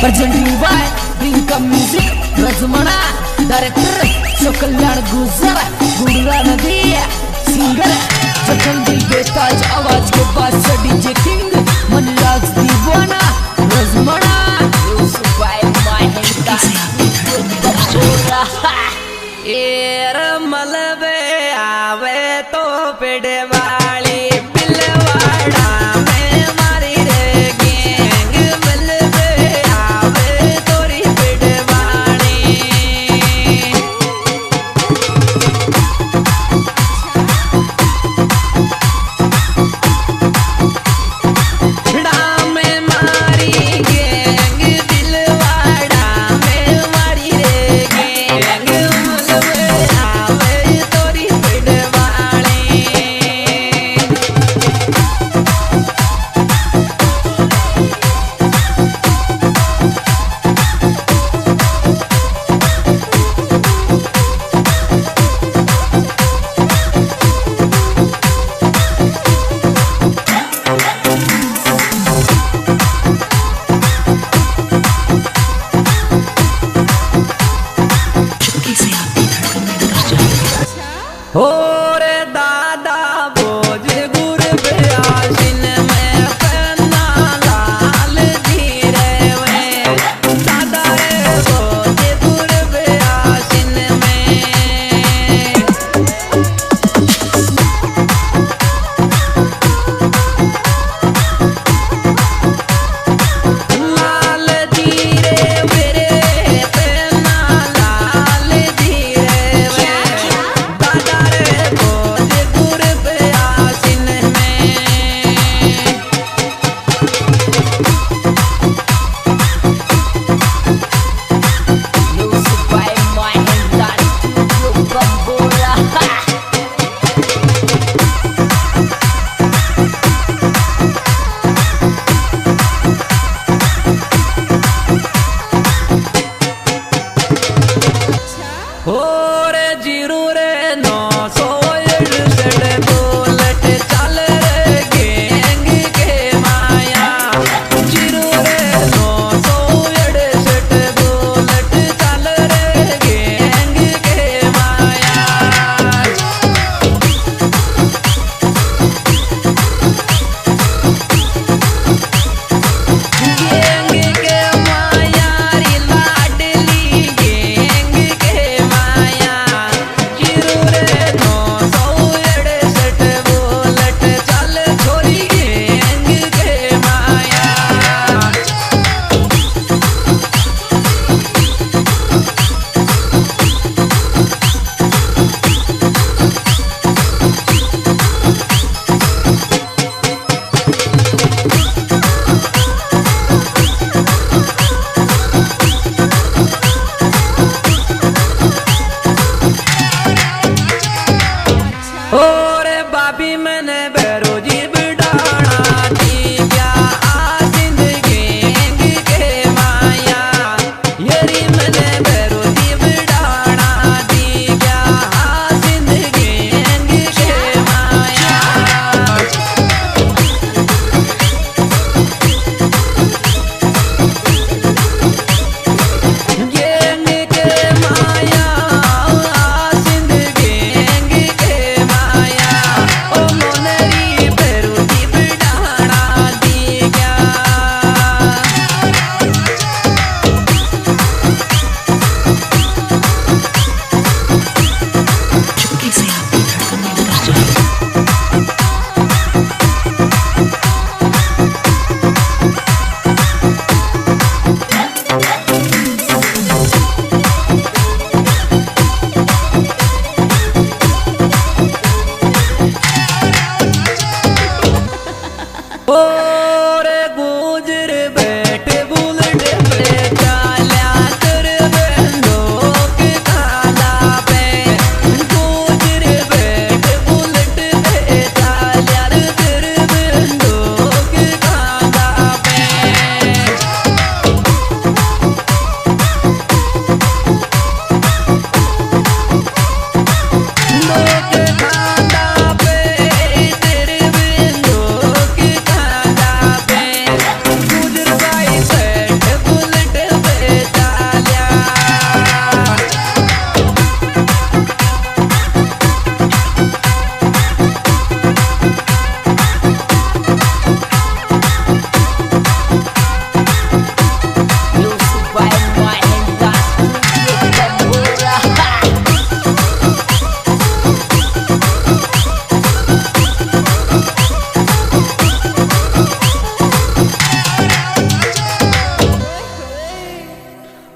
Presenting by Rinka music रजमणा director सो कल्याण गुजर गुड़रा नदी सिंगर जखन दिल बेताज आवाज के पास डीजे किंग मनराज दीवाना रजमणा म्यूजिक बाय माहिंदा एर मलबे आवे तो पेड़े वाली बिलवाड़ा में मारी रे गैंग मलबे आवे तोरी पेड़े वाली छड़ा में मारी गैंग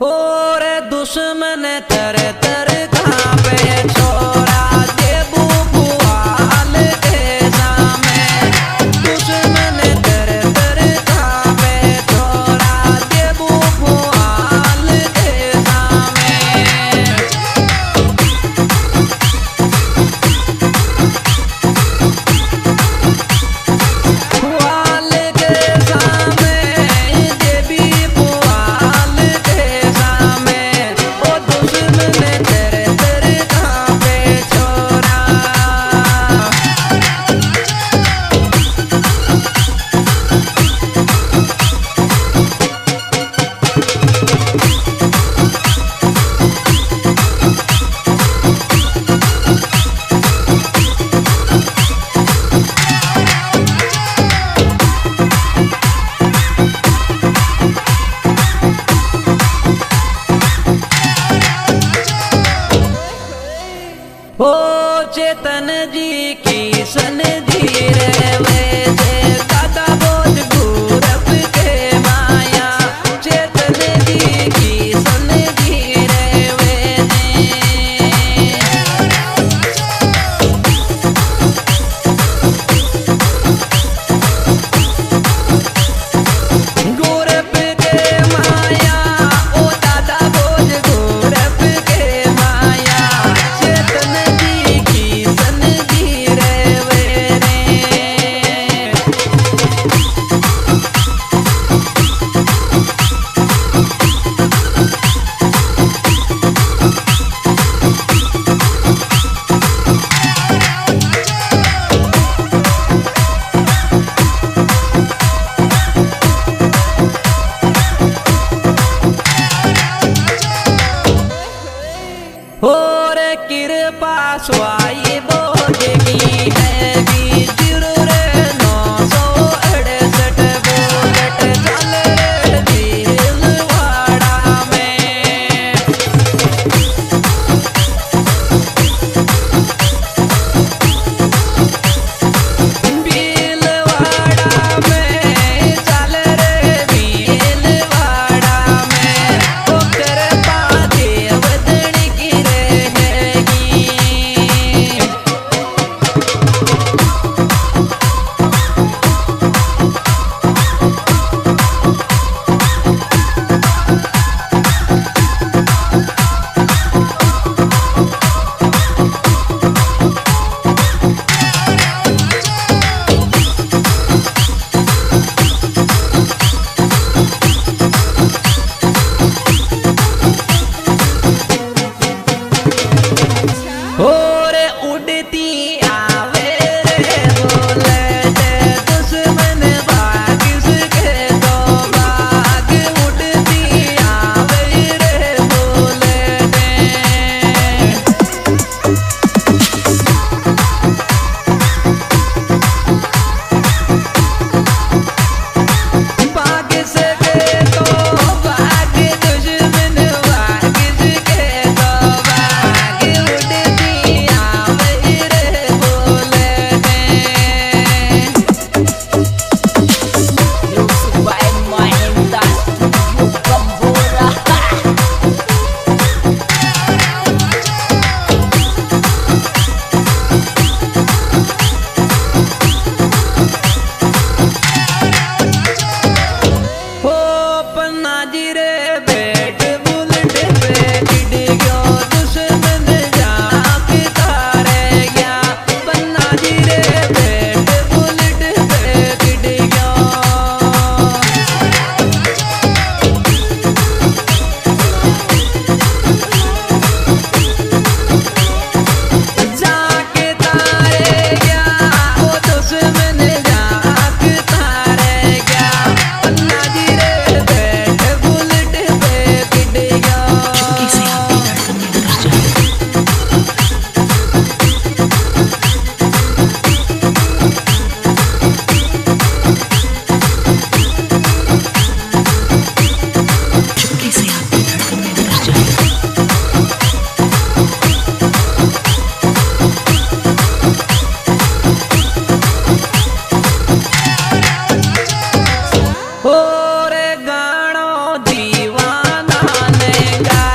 और दुश्मन तर तर कांपे छोरा देबू पुआल के सामे दुश्मन तर तर कांपे छोरा देबू पुआल के सामे पुआल के सामे देवी पुआल के सामे ओ दुश्मन तर तर कांपे छोरा ओ चेतन जी की सन धीरे वे जे दादा बोझ घूरप के माया चेतन जी की सन धीरे वे घूरप के माया ओ दादा बोझ घूरप के माया चेतन जी की सन धीरे वे और कृपा स्वाई बोझगी है भी जरूर 968 बोलट चल रे भीलवाड़ा में भीलवाड़ा में चल रे भीलवाड़ा में ओ कृपा देवदन की रहेगी और उड़ती आवे रे बुलेट दुश्मन भाग के तो भाग उड़ती आवे रे बुलेट भाग सके तो भाग दुश्मन भाग के तो भाग उड़ती आवे रे bullet Music by Mahinda Studio Kambora. हो पन्ना जी रे बैठ बुलेट पे गिड़ गयो दुश्मन जाक तारे गया पन्ना जी रे बैठ बुलेट पे गिड़ गयो जाके तारे गया ओ दुश्मन जाक तारे गया पन्ना जी रे बैठ बुलेट पे गिड़ गया और गाणो दीवाना जाएगा